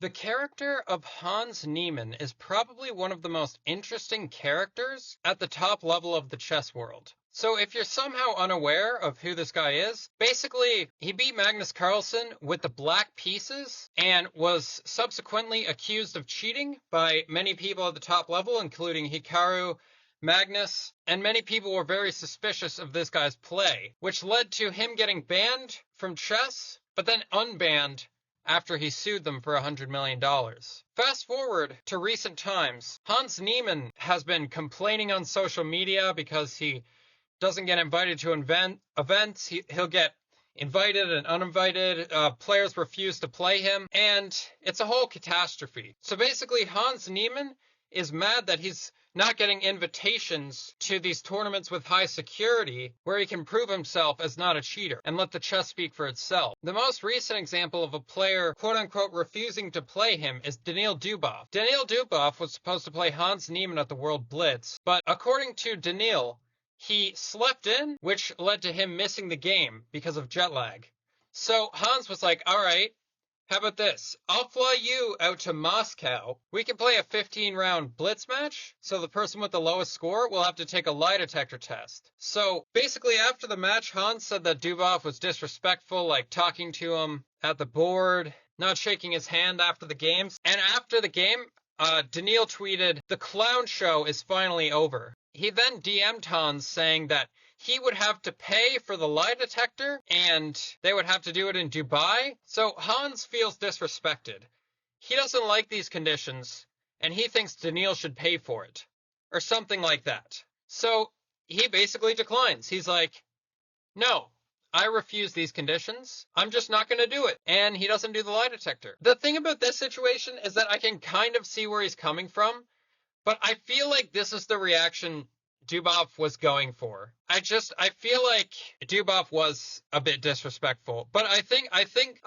The character of Hans Nieman is probably one of the most interesting characters at the top level of the chess world. So if you're somehow unaware of who this guy is, basically he beat Magnus Carlsen with the black pieces and was subsequently accused of cheating by many people at the top level, including Hikaru, Magnus, and many people were very suspicious of this guy's play, which led to him getting banned from chess, but then unbanned after he sued them for $100 million. Fast forward to recent times, Hans Nieman has been complaining on social media because he doesn't get invited to events. He'll get invited and uninvited. Players refuse to play him, and it's a whole catastrophe. So basically, Hans Nieman is mad that he's not getting invitations to these tournaments with high security where he can prove himself as not a cheater and let the chess speak for itself. The most recent example of a player quote-unquote refusing to play him is Daniil Dubov. Daniil Dubov was supposed to play Hans Nieman at the World Blitz, but according to Daniil, he slept in, which led to him missing the game because of jet lag. So Hans was like, all right, how about this? I'll fly you out to Moscow. We can play a 15-round blitz match. So the person with the lowest score will have to take a lie detector test. So basically after the match, Hans said that Dubov was disrespectful, like talking to him at the board, not shaking his hand after the games. And after the game, Daniil tweeted, "The clown show is finally over." He then DM'd Hans saying that he would have to pay for the lie detector and they would have to do it in Dubai. So Hans feels disrespected. He doesn't like these conditions and he thinks Daniil should pay for it or something like that. So he basically declines. He's like, no, I refuse these conditions. I'm just not going to do it. And he doesn't do the lie detector. The thing about this situation is that I can kind of see where he's coming from, but I feel like this is the reaction Dubov was going for. I feel like Dubov was a bit disrespectful, but I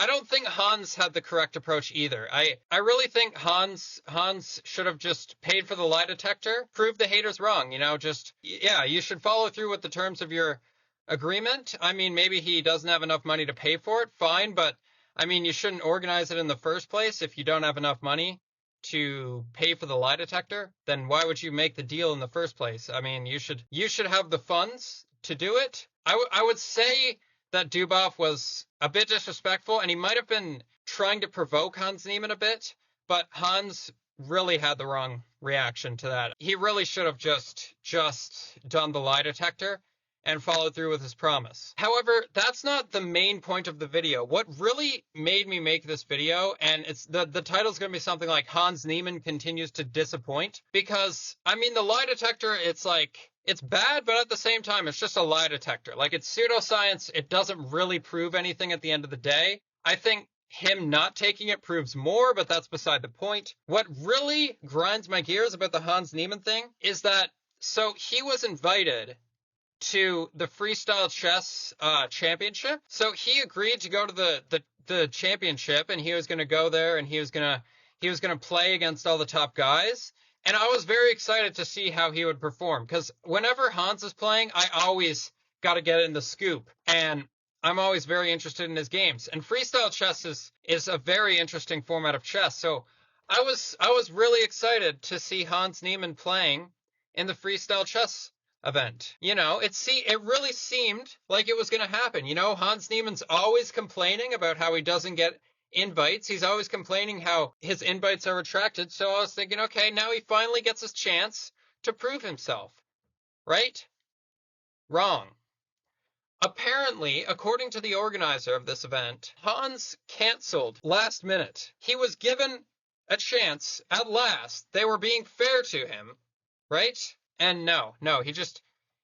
don't think Hans had the correct approach either. I really think Hans should have just paid for the lie detector, proved the haters wrong, you should follow through with the terms of your agreement. I mean, maybe he doesn't have enough money to pay for it, fine, but I mean, you shouldn't organize it in the first place if you don't have enough money to pay for the lie detector. Then why would you make the deal in the first place? I mean, you should have the funds to do it. I would say that Dubov was a bit disrespectful and he might have been trying to provoke Hans Nieman a bit, but Hans really had the wrong reaction to that. He really should have just done the lie detector and followed through with his promise. However, that's not the main point of the video. What really made me make this video, and it's the title's going to be something like Hans Nieman continues to disappoint, because I mean the lie detector, it's like it's bad, but at the same time it's just a lie detector. Like, it's pseudoscience. It doesn't really prove anything at the end of the day. I think him not taking it proves more, but that's beside the point. What really grinds my gears about the Hans Nieman thing is that so he was invited to the freestyle chess championship. So he agreed to go to the championship, and he was going to go there and he was going to play against all the top guys. And I was very excited to see how he would perform, because whenever Hans is playing, I always got to get in the scoop, and I'm always very interested in his games. And freestyle chess is a very interesting format of chess. So I was really excited to see Hans Nieman playing in the freestyle chess event. It really seemed like it was going to happen. Hans Nieman's always complaining about how he doesn't get invites. He's always complaining how his invites are retracted. So I was thinking, okay, now he finally gets his chance to prove himself. Right? Wrong. Apparently, according to the organizer of this event, Hans canceled last minute. He was given a chance at last. They were being fair to him, right? And no,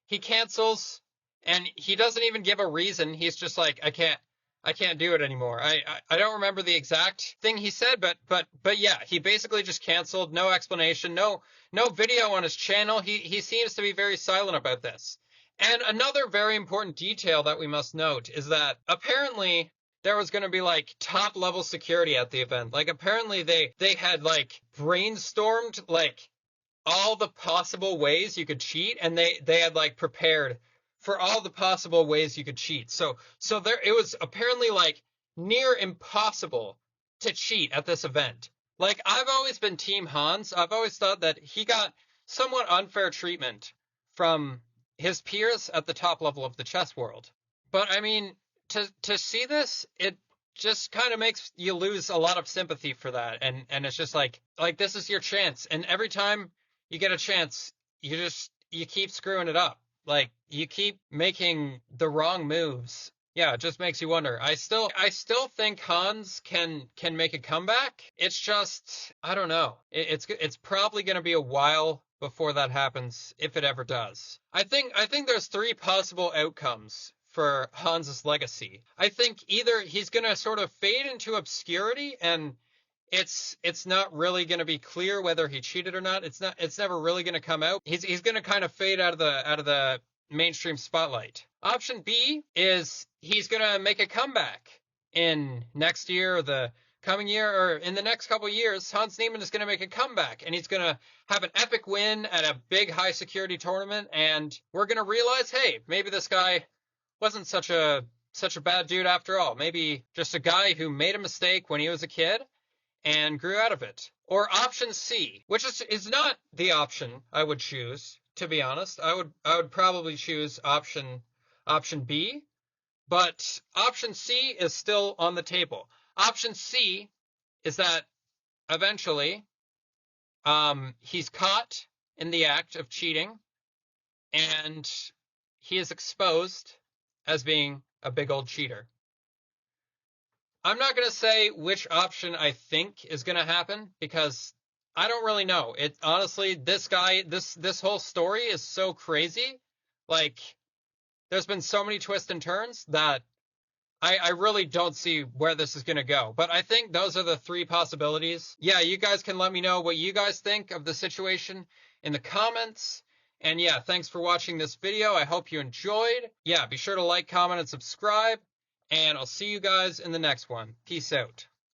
he cancels, and he doesn't even give a reason. He's just like, I can't do it anymore. I don't remember the exact thing he said, but yeah, he basically just canceled. No explanation, no video on his channel. He seems to be very silent about this. And another very important detail that we must note is that apparently there was going to be like top level security at the event. Like, apparently they had like brainstormed like all the possible ways you could cheat, and they had like prepared for all the possible ways you could cheat. So it was apparently like near impossible to cheat at this event. Like, I've always been Team Hans. I've always thought that he got somewhat unfair treatment from his peers at the top level of the chess world. But I mean, to see this, it just kind of makes you lose a lot of sympathy for that, and it's just like this is your chance, and every time you get a chance, you keep screwing it up. Like you keep making the wrong moves. Yeah, it just makes you wonder. I still think Hans can make a comeback. It's just I don't know. It's probably going to be a while before that happens, if it ever does. I think there's three possible outcomes for Hans's legacy. I think either he's going to sort of fade into obscurity and it's not really going to be clear whether he cheated or not. It's never really going to come out. He's going to kind of fade out of the mainstream spotlight. Option B is he's going to make a comeback in next year or the coming year or in the next couple of years. Hans Nieman is going to make a comeback and he's going to have an epic win at a big high security tournament and we're going to realize, hey, maybe this guy wasn't such a bad dude after all. Maybe just a guy who made a mistake when he was a kid and grew out of it. Or option C, which is not the option I would choose, to be honest. I would probably choose option B, but option C is still on the table. Option C is that eventually he's caught in the act of cheating and he is exposed as being a big old cheater. I'm not going to say which option I think is going to happen because I don't really know. It honestly, this whole story is so crazy. Like, there's been so many twists and turns that I really don't see where this is going to go. But I think those are the three possibilities. Yeah, you guys can let me know what you guys think of the situation in the comments. And yeah, thanks for watching this video. I hope you enjoyed. Yeah, be sure to like, comment, and subscribe. And I'll see you guys in the next one. Peace out.